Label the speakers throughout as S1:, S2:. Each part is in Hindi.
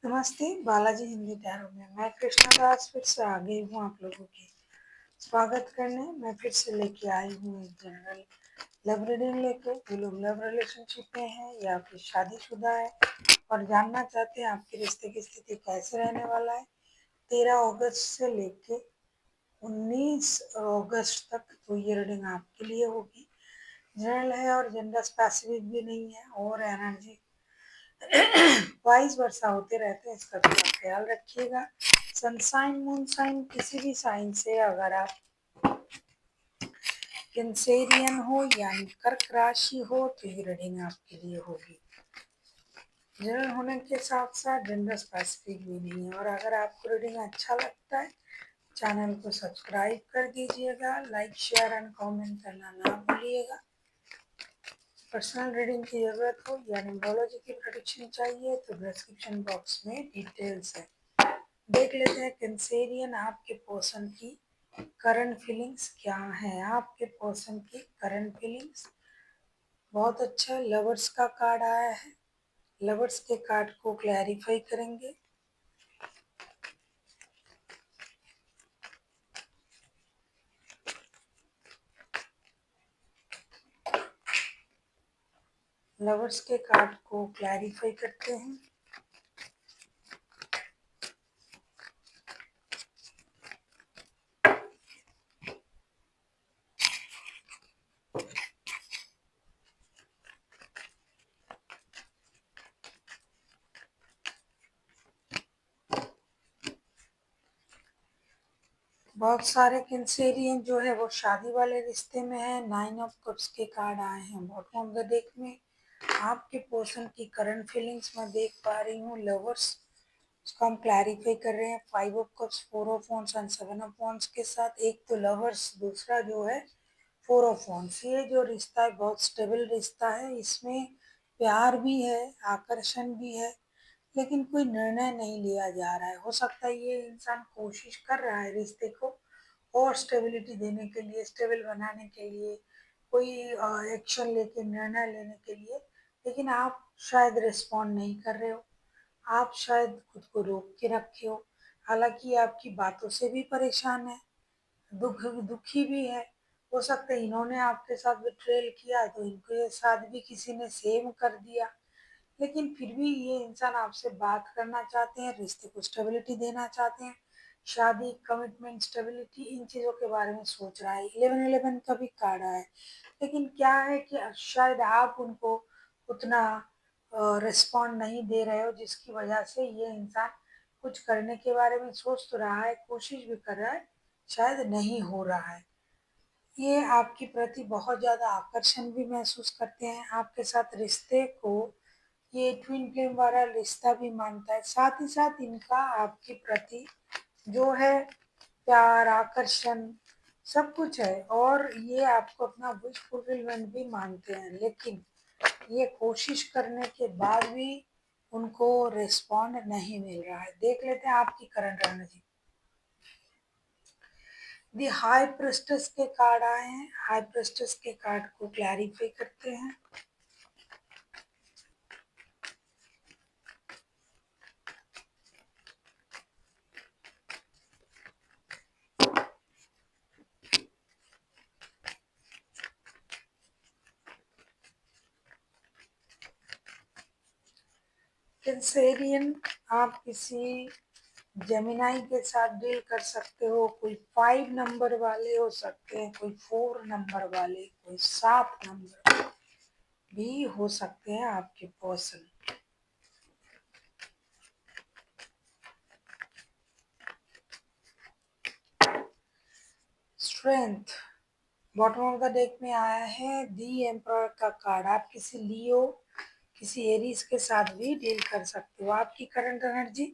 S1: नमस्ते, बालाजी हिंदी टैरो में मैं कृष्णा दास फिर से आ गई हूँ आप लोगों के स्वागत करने। मैं फिर से लेके आई हूँ एक जनरल लव रीडिंग लेके। जो लोग लव रिलेशनशिप में हैं या फिर शादीशुदा है और जानना चाहते हैं आपके रिश्ते की स्थिति कैसे रहने वाला है 13 अगस्त से लेके 19 अगस्त तक, तो ये रीडिंग आपके लिए होगी। जनरल है और जेंडर स्पेसिफिक भी नहीं है और एनर्जी वाइस वर्षा होते रहते हैं, इसका थोड़ा ख्याल रखिएगा। सनसाइन मून साइन किसी भी साइन से अगर आप कैंसेरियन हो यानी कर्क राशि हो तो ये रीडिंग आपके लिए होगी। जनरल होने के साथ साथ जेंडर स्पेसिफिक भी नहीं है। और अगर आपको रीडिंग अच्छा लगता है चैनल को सब्सक्राइब कर दीजिएगा, लाइक शेयर एंड कमेंट करना ना भूलिएगा। पर्सनल रीडिंग की ज़रूरत हो या न्यूमरोलॉजी की प्रेडिक्शन चाहिए तो डिस्क्रिप्शन बॉक्स में डिटेल्स है, देख लेते हैं। कैंसेरियन आपके पर्सन की करंट फीलिंग्स क्या है। आपके पर्सन की करंट फीलिंग्स बहुत अच्छा। लवर्स का कार्ड आया है, लवर्स के कार्ड को क्लैरिफाई करेंगे। लवर्स के कार्ड को क्लैरिफाई करते हैं। बहुत सारे कैंसेरियन जो है वो शादी वाले रिश्ते में है। 9 ऑफ कप्स के कार्ड आए हैं बॉटम ऑफ द डेक में। आपके पर्सन की करंट फीलिंग्स मैं देख पा रही हूँ। लवर्स उसको हम क्लैरिफाई कर रहे हैं 5 of cups, 4 of wands and 7 of wands के साथ। एक तो लवर्स, दूसरा जो है 4 ऑफ वॉन्ड्स। ये जो रिश्ता है बहुत स्टेबल रिश्ता है, इसमें प्यार भी है, आकर्षण भी है, लेकिन कोई निर्णय नहीं लिया जा रहा है। हो सकता है ये इंसान कोशिश कर रहा है रिश्ते को और स्टेबिलिटी देने के लिए, स्टेबल बनाने के लिए, कोई एक्शन लेके, निर्णय लेने के लिए, लेकिन आप शायद रिस्पॉन्ड नहीं कर रहे हो। आप शायद खुद को रोक के रखे हो। हालांकि आपकी बातों से भी परेशान है, दुखी भी है। हो सकता है इन्होंने आपके साथ बिट्रेल किया तो इनके साथ भी किसी ने सेम कर दिया, लेकिन फिर भी ये इंसान आपसे बात करना चाहते हैं, रिश्ते को स्टेबिलिटी देना चाहते हैं। शादी, कमिटमेंट, स्टेबिलिटी, इन चीज़ों के बारे में सोच रहा है। 11-11 का भी कार्ड आया है, लेकिन क्या है कि शायद आप उनको उतना रिस्पॉन्ड नहीं दे रहे हो, जिसकी वजह से ये इंसान कुछ करने के बारे में सोच तो रहा है, कोशिश भी कर रहा है, शायद नहीं हो रहा है। ये आपके प्रति बहुत ज़्यादा आकर्षण भी महसूस करते हैं। आपके साथ रिश्ते को ये ट्विन फ्लेम वाला रिश्ता भी मानता है। साथ ही साथ इनका आपके प्रति जो है प्यार, आकर्षण, सब कुछ है और ये आपको अपना विश फुलफिलमेंट भी मानते हैं, लेकिन ये कोशिश करने के बाद भी उनको रिस्पॉन्ड नहीं मिल रहा है। देख लेते हैं आपकी करंट एनर्जी। दी हाई प्रेस्टेस के कार्ड आए हैं। हाई प्रेस्टेस के कार्ड को क्लैरिफाई करते हैं। कैंसेरियन, आप किसी जेमिनाई के साथ डील कर सकते हो। कोई 5 नंबर वाले हो सकते हैं, कोई 4 नंबर वाले, कोई 7 नंबर भी हो सकते हैं आपके person. Strength bottom of the deck में आया है। दी एम्परर का कार्ड। आप किसी लियो, किसी एरीज के साथ भी डील कर सकते हो। आपकी current energy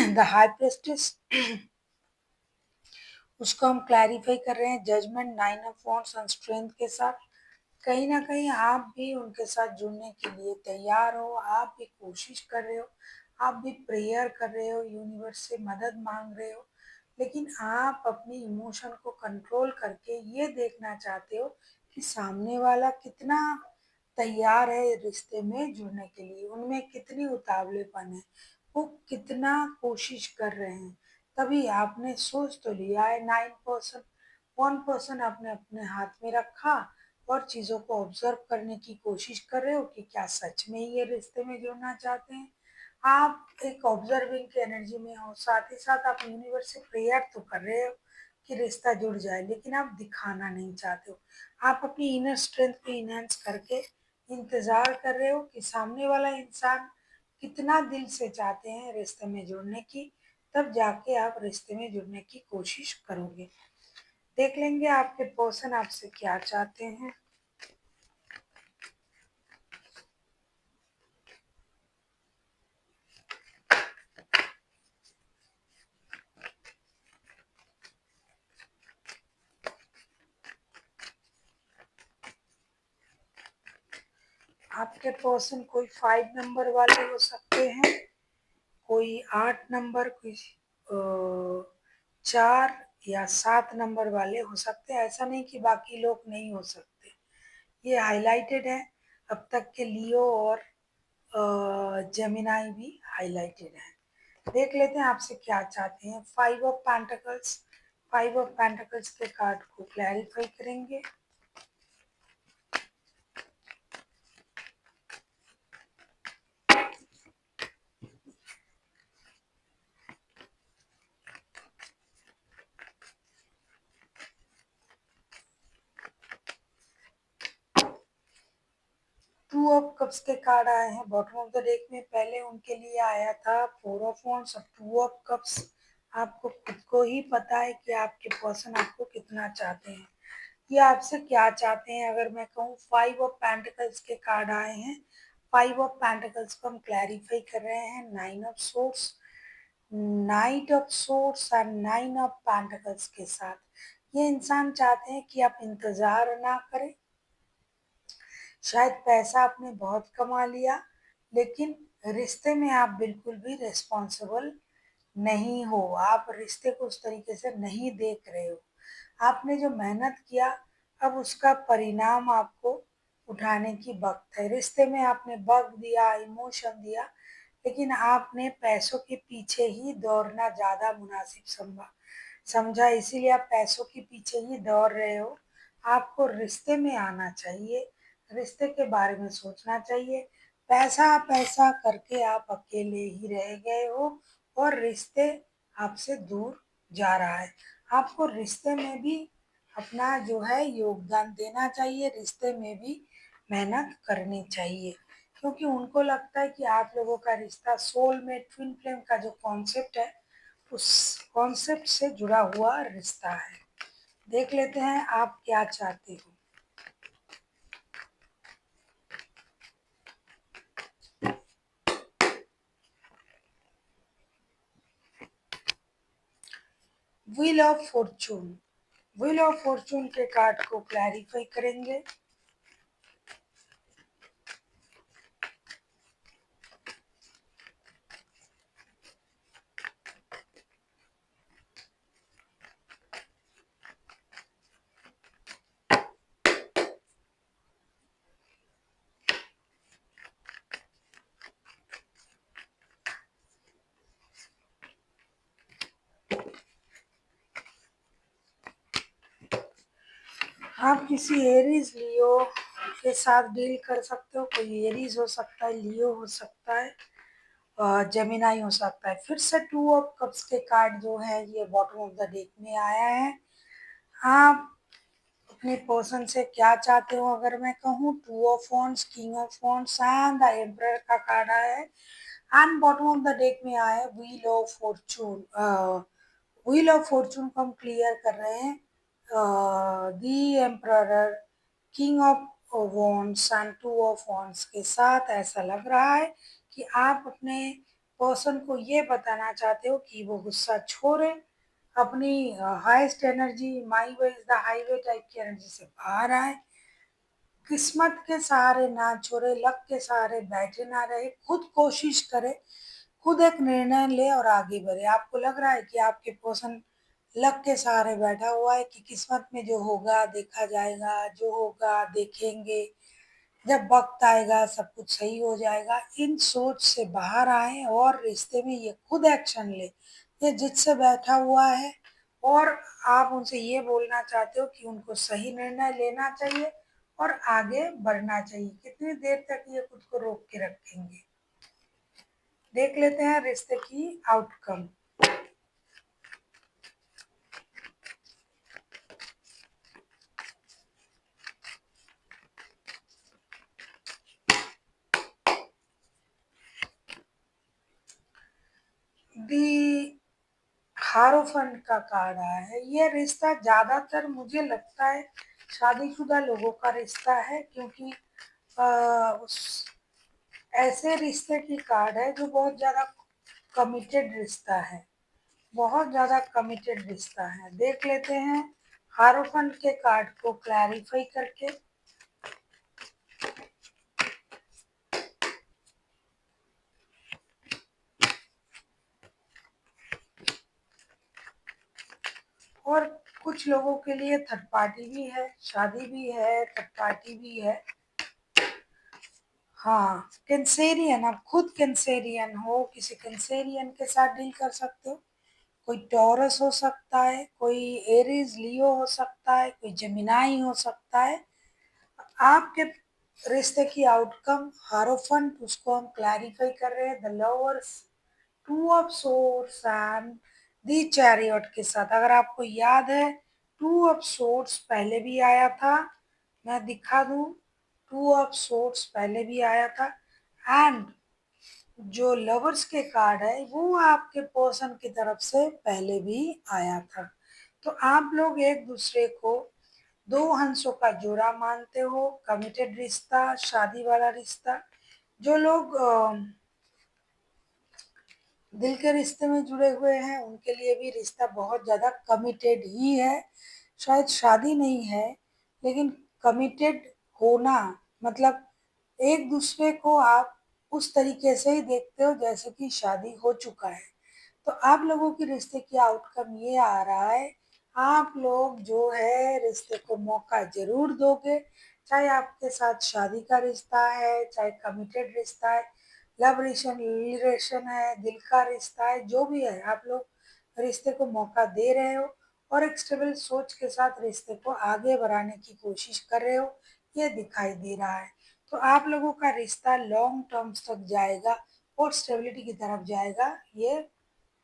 S1: the high priestess, उसको हम क्लैरिफाई कर रहे हैं judgement, 9 of wands and strength के साथ। कहीं ना कहीं आप भी उनके साथ जुड़ने के लिए तैयार हो, आप भी कोशिश कर रहे हो, आप भी प्रेयर कर रहे हो, यूनिवर्स से मदद मांग रहे हो, लेकिन आप अपनी इमोशन को कंट्रोल करके ये देखना चाहते हो कि सामने वाला कितना तैयार है रिश्ते में जुड़ने के लिए, उनमें कितनी उतावलेपन है, वो कितना कोशिश कर रहे हैं। तभी आपने सोच तो लिया है 9%, 1% आपने अपने हाथ में रखा और चीज़ों को ऑब्जर्व करने की कोशिश कर रहे हो कि क्या सच में ये रिश्ते में जुड़ना चाहते हैं। आप एक ऑब्जर्विंग की एनर्जी में हो, साथ ही साथ आप यूनिवर्स से प्रेयर तो कर रहे हो कि रिश्ता जुड़ जाए, लेकिन आप दिखाना नहीं चाहते हो। आप अपनी इनर स्ट्रेंथ को इनहेंस करके इंतज़ार कर रहे हो कि सामने वाला इंसान कितना दिल से चाहते हैं रिश्ते में जुड़ने की, तब जाके आप रिश्ते में जुड़ने की कोशिश करोगे। देख लेंगे आपके पर्सन आपसे क्या चाहते हैं। आपके पर्सन कोई 5 नंबर वाले हो सकते हैं, कोई 8 नंबर, कोई 4 या 7 नंबर वाले हो सकते हैं। ऐसा नहीं कि बाकी लोग नहीं हो सकते। ये हाइलाइटेड है। अब तक के लियो और जेमिनाई भी हाइलाइटेड है। देख लेते हैं आपसे क्या चाहते हैं। 5 ऑफ पेंटिकल्स, 5 ऑफ पेंटिकल्स के कार्ड को क्लैरिफाई करेंगे। 2 ऑफ कप्स के कार्ड आए हैं बॉटम ऑफ द डेक में। पहले उनके लिए आया था 4 ऑफ वॉन्ड्स। अब 2 ऑफ कप्स। आपको खुद को ही पता है कि आपके पर्सन आपको कितना चाहते हैं, ये आपसे क्या चाहते हैं। अगर मैं कहूँ 5 ऑफ पेंटिकल्स के कार्ड आए हैं, 5 ऑफ पेंटिकल्स को हम क्लैरिफाई कर रहे हैं 9 of sorts, night of sorts और 9 ऑफ पेंटिकल्स के साथ। ये इंसान चाहते हैं कि आप इंतजार ना करें। शायद पैसा आपने बहुत कमा लिया, लेकिन रिश्ते में आप बिल्कुल भी रिस्पॉन्सिबल नहीं हो। आप रिश्ते को उस तरीके से नहीं देख रहे हो। आपने जो मेहनत किया, अब उसका परिणाम आपको उठाने की वक्त है। रिश्ते में आपने वक्त दिया, इमोशन दिया, लेकिन आपने पैसों के पीछे ही दौड़ना ज़्यादा मुनासिब समझा, इसीलिए आप पैसों के पीछे ही दौड़ रहे हो। आपको रिश्ते में आना चाहिए, रिश्ते के बारे में सोचना चाहिए। पैसा पैसा करके आप अकेले ही रह गए हो और रिश्ते आपसे दूर जा रहा है। आपको रिश्ते में भी अपना जो है योगदान देना चाहिए, रिश्ते में भी मेहनत करनी चाहिए, क्योंकि उनको लगता है कि आप लोगों का रिश्ता सोलमेट ट्विन फ्लेम का जो कॉन्सेप्ट है, उस कॉन्सेप्ट से जुड़ा हुआ रिश्ता है। देख लेते हैं आप क्या चाहते हो। Wheel of fortune, wheel of Fortune के कार्ड को क्लैरिफाई करेंगे। आप किसी एरीज लियो के साथ डील कर सकते हो। कोई एरीज हो सकता है, लियो हो सकता है, जेमिनाई हो सकता है। फिर से 2 ऑफ कप्स के कार्ड जो है ये बॉटम ऑफ द डेक में आया है। आप अपने पर्सन से क्या चाहते हो अगर मैं कहूँ। 2 of wands, king of wands and the emperor का कार्ड आया है। And bottom of the deck में आया है wheel of fortune. Wheel of fortune को हम क्लियर कर रहे हैं the emperor, king of wands and 2 of wands के साथ। ऐसा लग रहा है कि आप अपने पर्सन को ये बताना चाहते हो कि वो गुस्सा छोड़े, अपनी highest energy my way is the highway type की एनर्जी से बाहर आए, किस्मत के सहारे ना छोड़े, लक के सहारे बैठे ना रहे, खुद कोशिश करे, खुद एक निर्णय ले और आगे बढ़े। आपको लग रहा है कि आपके पर्सन लक के सहारे बैठा हुआ है कि किस्मत में जो होगा देखा जाएगा, जो होगा देखेंगे, जब वक्त आएगा सब कुछ सही हो जाएगा। इन सोच से बाहर आए और रिश्ते में ये खुद एक्शन ले। ये जिससे बैठा हुआ है और आप उनसे ये बोलना चाहते हो कि उनको सही निर्णय लेना चाहिए और आगे बढ़ना चाहिए। कितनी देर तक ये खुद को रोक के रखेंगे? देख लेते हैं रिश्ते की आउटकम। दी हारोफंट का कार्ड आया है। ये रिश्ता ज्यादातर मुझे लगता है शादीशुदा लोगों का रिश्ता है, क्योंकि उस ऐसे रिश्ते की कार्ड है जो बहुत ज्यादा कमिटेड रिश्ता है, बहुत ज्यादा कमिटेड रिश्ता है। देख लेते हैं हारोफंट के कार्ड को क्लैरिफाई करके। और कुछ लोगों के लिए थर्ड पार्टी भी है, शादी भी है, थर्ड पार्टी भी है। हाँ, कैंसेरियन, आप खुद कैंसेरियन हो, किसी कैंसेरियन के साथ डील कर सकते हो। कोई टॉरस हो सकता है, कोई एरीज लियो हो सकता है, कोई जेमिनाई हो सकता है। आपके रिश्ते की आउटकम हारोफंट, उसको हम क्लैरिफाई कर रहे हैं the lovers, two of swords and the chariot के साथ। अगर आपको याद है, टू ऑफ सोर्ड्स पहले भी आया था, मैं दिखा दूं। टू ऑफ सोर्ड्स पहले भी आया था एंड जो लवर्स के कार्ड है वो आपके पर्सन की तरफ से पहले भी आया था। तो आप लोग एक दूसरे को दो हंसों का जोड़ा मानते हो, कमिटेड रिश्ता, शादी वाला रिश्ता। जो लोग दिल के रिश्ते में जुड़े हुए हैं उनके लिए भी रिश्ता बहुत ज़्यादा कमिटेड ही है। शायद शादी नहीं है, लेकिन कमिटेड होना मतलब एक दूसरे को आप उस तरीके से ही देखते हो जैसे कि शादी हो चुका है। तो आप लोगों की रिश्ते की आउटकम ये आ रहा है, आप लोग जो है रिश्ते को मौका जरूर दोगे। चाहे आपके साथ शादी का रिश्ता है, चाहे कमिटेड रिश्ता है, लव रिलेशन है, दिल का रिश्ता है, जो भी है, आप लोग रिश्ते को मौका दे रहे हो और एक स्टेबल सोच के साथ रिश्ते को आगे बढ़ाने की कोशिश कर रहे हो, ये दिखाई दे रहा है। तो आप लोगों का रिश्ता लॉन्ग टर्म्स तक जाएगा और स्टेबिलिटी की तरफ जाएगा, ये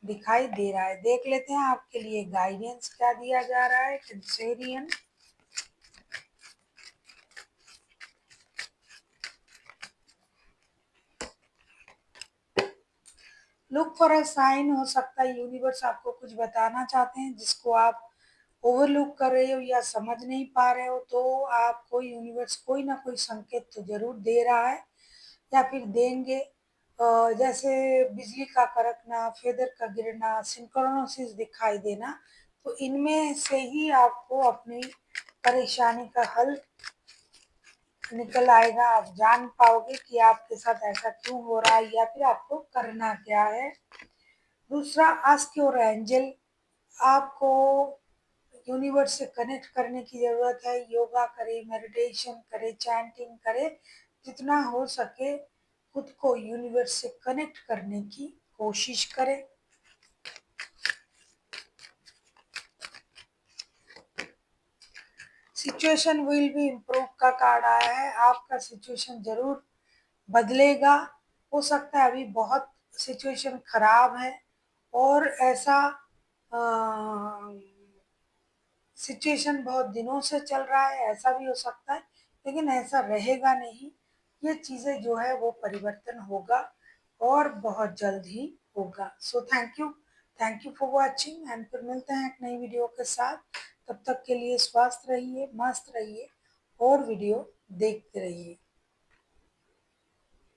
S1: दिखाई दे रहा है। देख लेते हैं आपके लिए गाइडेंस क्या दिया जा रहा है Cancerian. Look for a sign, हो सकता है यूनिवर्स आपको कुछ बताना चाहते हैं जिसको आप ओवरलुक कर रहे हो या समझ नहीं पा रहे हो। तो आपको यूनिवर्स कोई ना कोई संकेत तो जरूर दे रहा है या फिर देंगे। जैसे बिजली का कड़कना, फेदर का गिरना, सिंक्रोनोसिस दिखाई देना, तो इनमें से ही आपको अपनी परेशानी का हल निकल आएगा। आप जान पाओगे कि आपके साथ ऐसा क्यों हो रहा है या फिर आपको करना क्या है। दूसरा, आस्क योर एंजल, आपको यूनिवर्स से कनेक्ट करने की ज़रूरत है। योगा करें, मेडिटेशन करें, चैंटिंग करें, जितना हो सके खुद को यूनिवर्स से कनेक्ट करने की कोशिश करें। सिचुएशन विल बी इम्प्रूव का कार्ड आया है। आपका सिचुएशन जरूर बदलेगा। हो सकता है अभी बहुत सिचुएशन खराब है और ऐसा सिचुएशन बहुत दिनों से चल रहा है, ऐसा भी हो सकता है, लेकिन ऐसा रहेगा नहीं। ये चीज़ें जो है वो परिवर्तन होगा और बहुत जल्द ही होगा। So thank you for watching and फिर मिलते हैं एक नई वीडियो के साथ। तब तक के लिए स्वस्थ रहिए, मस्त रहिए और वीडियो देखते रहिए।